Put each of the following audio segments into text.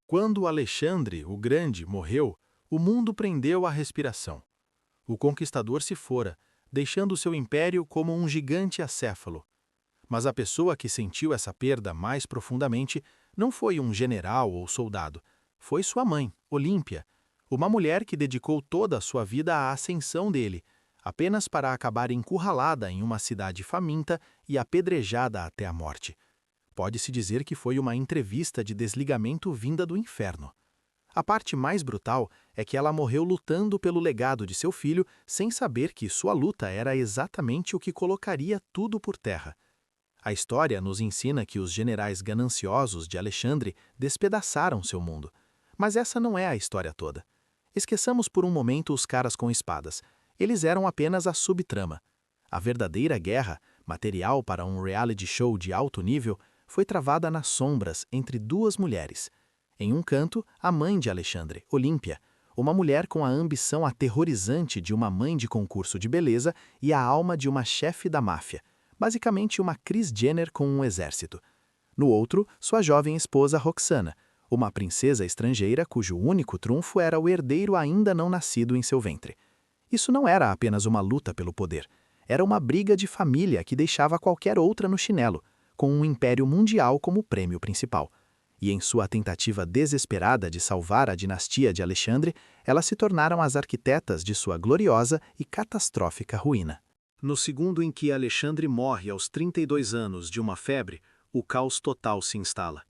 Quando Alexandre, o Grande, morreu, o mundo prendeu a respiração. O conquistador se fora, deixando seu império como um gigante acéfalo. Mas a pessoa que sentiu essa perda mais profundamente não foi um general ou soldado, foi sua mãe, Olímpia, uma mulher que dedicou toda a sua vida à ascensão dele, apenas para acabar encurralada em uma cidade faminta e apedrejada até a morte. Pode-se dizer que foi uma entrevista de desligamento vinda do inferno. A parte mais brutal é que ela morreu lutando pelo legado de seu filho sem saber que sua luta era exatamente o que colocaria tudo por terra. A história nos ensina que os generais gananciosos de Alexandre despedaçaram seu mundo. Mas essa não é a história toda. Esqueçamos por um momento os caras com espadas. Eles eram apenas a subtrama. A verdadeira guerra, material para um reality show de alto nível, foi travada nas sombras entre duas mulheres. Em um canto, a mãe de Alexandre, Olímpia, uma mulher com a ambição aterrorizante de uma mãe de concurso de beleza e a alma de uma chefe da máfia, basicamente uma Kris Jenner com um exército. No outro, sua jovem esposa Roxana, uma princesa estrangeira cujo único trunfo era o herdeiro ainda não nascido em seu ventre. Isso não era apenas uma luta pelo poder, era uma briga de família que deixava qualquer outra no chinelo, com um império mundial como prêmio principal. E em sua tentativa desesperada de salvar a dinastia de Alexandre, elas se tornaram as arquitetas de sua gloriosa e catastrófica ruína. No segundo em que Alexandre morre aos 32 anos de uma febre, o caos total se instala.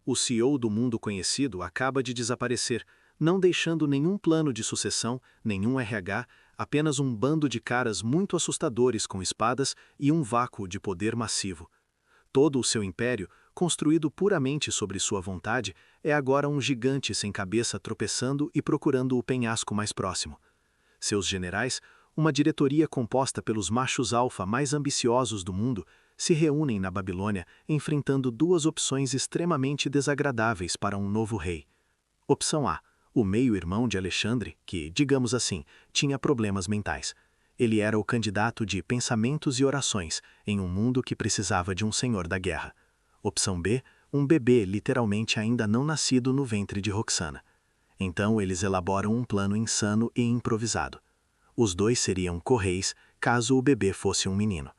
O CEO do mundo conhecido acaba de desaparecer, não deixando nenhum plano de sucessão, nenhum RH, apenas um bando de caras muito assustadores com espadas e um vácuo de poder massivo. Todo o seu império, construído puramente sobre sua vontade, é agora um gigante sem cabeça tropeçando e procurando o penhasco mais próximo. Seus generais, uma diretoria composta pelos machos alfa mais ambiciosos do mundo, se reúnem na Babilônia enfrentando duas opções extremamente desagradáveis para um novo rei. Opção A, o meio-irmão de Alexandre, que, digamos assim, tinha problemas mentais. Ele era o candidato de pensamentos e orações em um mundo que precisava de um senhor da guerra. Opção B, um bebê literalmente ainda não nascido no ventre de Roxana. Então eles elaboram um plano insano e improvisado. Os dois seriam co-reis caso o bebê fosse um menino.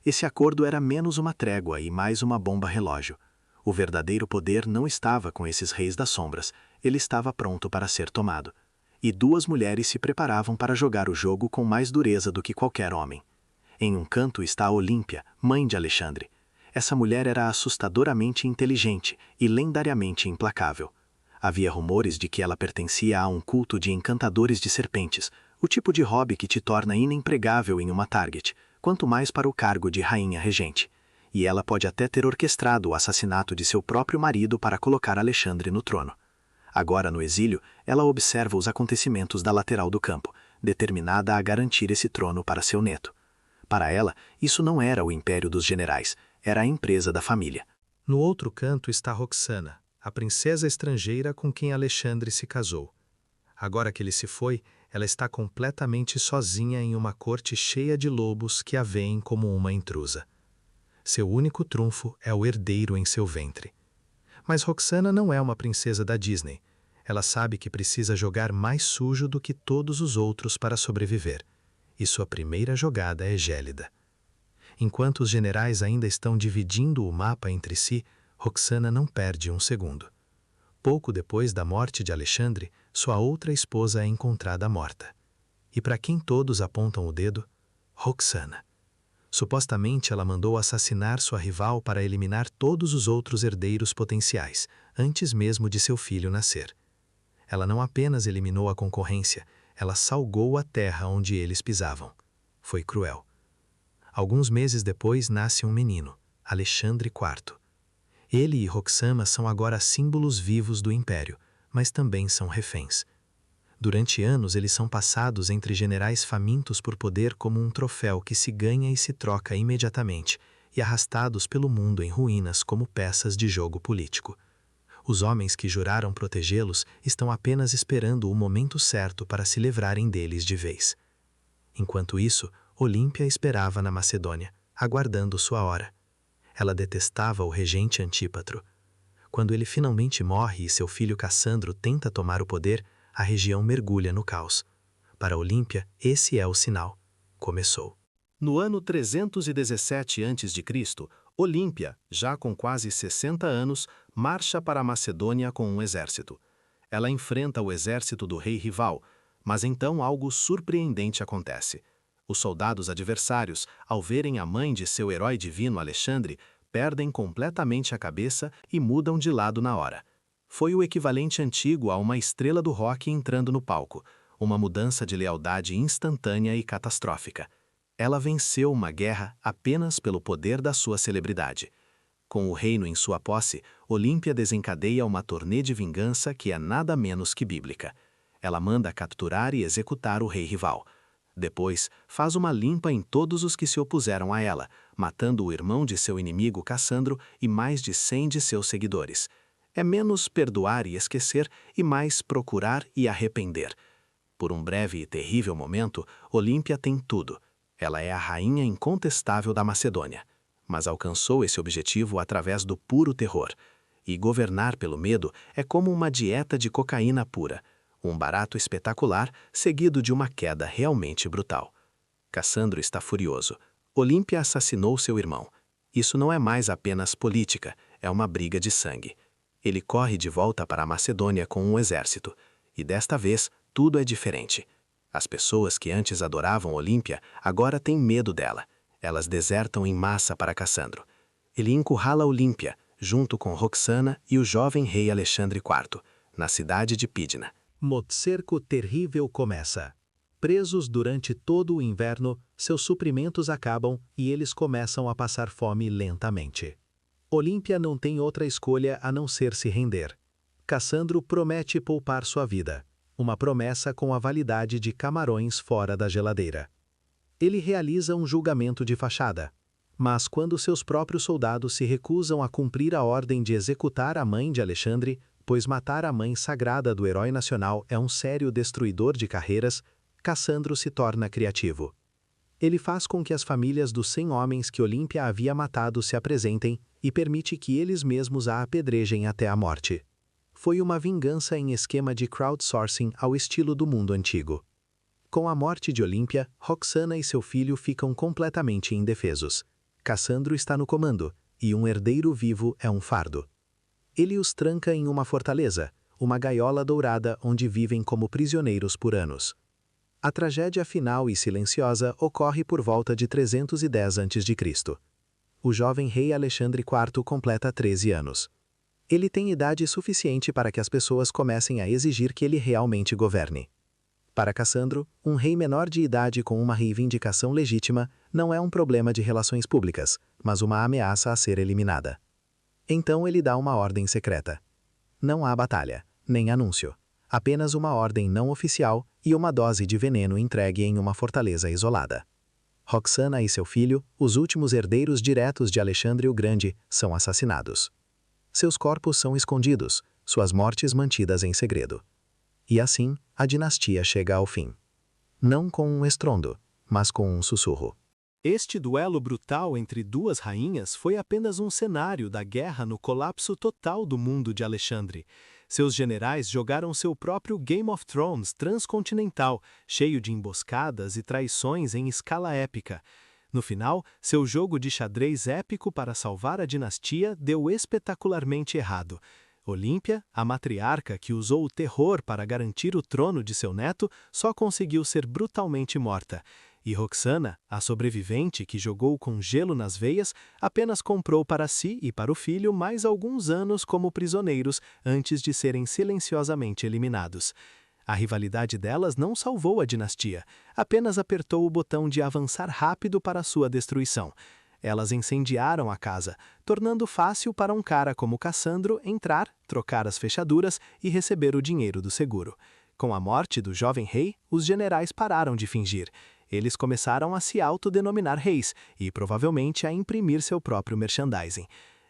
Esse acordo era menos uma trégua e mais uma bomba relógio. O verdadeiro poder não estava com esses reis das sombras, ele estava pronto para ser tomado. E duas mulheres se preparavam para jogar o jogo com mais dureza do que qualquer homem. Em um canto está Olímpia, mãe de Alexandre. Essa mulher era assustadoramente inteligente e lendariamente implacável. Havia rumores de que ela pertencia a um culto de encantadores de serpentes, o tipo de hobby que te torna inempregável em uma target, quanto mais para o cargo de rainha regente. E ela pode até ter orquestrado o assassinato de seu próprio marido para colocar Alexandre no trono. Agora, no exílio, ela observa os acontecimentos da lateral do campo, determinada a garantir esse trono para seu neto. Para ela, isso não era o império dos generais, era a empresa da família. No outro canto está Roxana, a princesa estrangeira com quem Alexandre se casou. Agora que ele se foi, ela está completamente sozinha em uma corte cheia de lobos que a veem como uma intrusa. Seu único trunfo é o herdeiro em seu ventre. Mas Roxana não é uma princesa da Disney. Ela sabe que precisa jogar mais sujo do que todos os outros para sobreviver. E sua primeira jogada é gélida. Enquanto os generais ainda estão dividindo o mapa entre si, Roxana não perde um segundo. Pouco depois da morte de Alexandre, sua outra esposa é encontrada morta. E para quem todos apontam o dedo? Roxana. Supostamente ela mandou assassinar sua rival para eliminar todos os outros herdeiros potenciais, antes mesmo de seu filho nascer. Ela não apenas eliminou a concorrência, ela salgou a terra onde eles pisavam. Foi cruel. Alguns meses depois nasce um menino, Alexandre IV. Ele e Roxana são agora símbolos vivos do império, mas também são reféns. Durante anos eles são passados entre generais famintos por poder como um troféu que se ganha e se troca imediatamente, e arrastados pelo mundo em ruínas como peças de jogo político. Os homens que juraram protegê-los estão apenas esperando o momento certo para se livrarem deles de vez. Enquanto isso, Olímpia esperava na Macedônia, aguardando sua hora. Ela detestava o regente Antípatro. Quando ele finalmente morre e seu filho Cassandro tenta tomar o poder, a região mergulha no caos. Para Olímpia, esse é o sinal. Começou. No ano 317 a.C., Olímpia, já com quase 60 anos, marcha para a Macedônia com um exército. Ela enfrenta o exército do rei rival, mas então algo surpreendente acontece. Os soldados adversários, ao verem a mãe de seu herói divino Alexandre, perdem completamente a cabeça e mudam de lado na hora. Foi o equivalente antigo a uma estrela do rock entrando no palco, uma mudança de lealdade instantânea e catastrófica. Ela venceu uma guerra apenas pelo poder da sua celebridade. Com o reino em sua posse, Olímpia desencadeia uma turnê de vingança que é nada menos que bíblica. Ela manda capturar e executar o rei rival. Depois, faz uma limpa em todos os que se opuseram a ela, matando o irmão de seu inimigo Cassandro e mais de 100 de seus seguidores. É menos perdoar e esquecer e mais procurar e arrepender. Por um breve e terrível momento, Olímpia tem tudo. Ela é a rainha incontestável da Macedônia, mas alcançou esse objetivo através do puro terror. E governar pelo medo é como uma dieta de cocaína pura, um barato espetacular seguido de uma queda realmente brutal. Cassandro está furioso. Olímpia assassinou seu irmão. Isso não é mais apenas política, é uma briga de sangue. Ele corre de volta para a Macedônia com um exército, e desta vez tudo é diferente. As pessoas que antes adoravam Olímpia agora têm medo dela. Elas desertam em massa para Cassandro. Ele encurrala Olímpia, junto com Roxana e o jovem rei Alexandre IV, na cidade de Pídina. Cerco terrível começa. Presos durante todo o inverno, seus suprimentos acabam e eles começam a passar fome lentamente. Olímpia não tem outra escolha a não ser se render. Cassandro promete poupar sua vida, uma promessa com a validade de camarões fora da geladeira. Ele realiza um julgamento de fachada, mas quando seus próprios soldados se recusam a cumprir a ordem de executar a mãe de Alexandre, pois matar a mãe sagrada do herói nacional é um sério destruidor de carreiras, Cassandro se torna criativo. Ele faz com que as famílias dos 100 homens que Olímpia havia matado se apresentem e permite que eles mesmos a apedrejem até a morte. Foi uma vingança em esquema de crowdsourcing ao estilo do mundo antigo. Com a morte de Olímpia, Roxana e seu filho ficam completamente indefesos. Cassandro está no comando, e um herdeiro vivo é um fardo. Ele os tranca em uma fortaleza, uma gaiola dourada onde vivem como prisioneiros por anos. A tragédia final e silenciosa ocorre por volta de 310 a.C. O jovem rei Alexandre IV completa 13 anos. Ele tem idade suficiente para que as pessoas comecem a exigir que ele realmente governe. Para Cassandro, um rei menor de idade com uma reivindicação legítima não é um problema de relações públicas, mas uma ameaça a ser eliminada. Então ele dá uma ordem secreta. Não há batalha, nem anúncio. Apenas uma ordem não oficial e uma dose de veneno entregue em uma fortaleza isolada. Roxana e seu filho, os últimos herdeiros diretos de Alexandre o Grande, são assassinados. Seus corpos são escondidos, suas mortes mantidas em segredo. E assim, a dinastia chega ao fim. Não com um estrondo, mas com um sussurro. Este duelo brutal entre duas rainhas foi apenas um cenário da guerra no colapso total do mundo de Alexandre. Seus generais jogaram seu próprio Game of Thrones transcontinental, cheio de emboscadas e traições em escala épica. No final, seu jogo de xadrez épico para salvar a dinastia deu espetacularmente errado. Olímpia, a matriarca que usou o terror para garantir o trono de seu neto, só conseguiu ser brutalmente morta. E Roxana, a sobrevivente que jogou com gelo nas veias, apenas comprou para si e para o filho mais alguns anos como prisioneiros antes de serem silenciosamente eliminados. A rivalidade delas não salvou a dinastia, apenas apertou o botão de avançar rápido para sua destruição. Elas incendiaram a casa, tornando fácil para um cara como Cassandro entrar, trocar as fechaduras e receber o dinheiro do seguro. Com a morte do jovem rei, os generais pararam de fingir. Eles começaram a se autodenominar reis e, provavelmente, a imprimir seu próprio merchandising.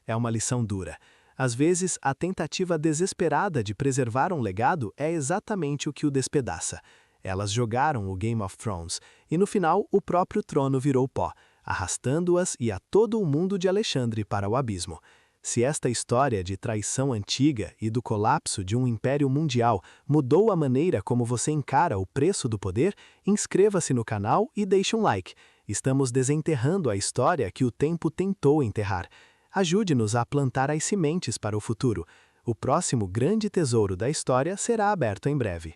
É uma lição dura. Às vezes, a tentativa desesperada de preservar um legado é exatamente o que o despedaça. Elas jogaram o Game of Thrones e, no final, o próprio trono virou pó, arrastando-as e a todo o mundo de Alexandre para o abismo. Se esta história de traição antiga e do colapso de um império mundial mudou a maneira como você encara o preço do poder, inscreva-se no canal e deixe um like. Estamos desenterrando a história que o tempo tentou enterrar. Ajude-nos a plantar as sementes para o futuro. O próximo grande tesouro da história será aberto em breve.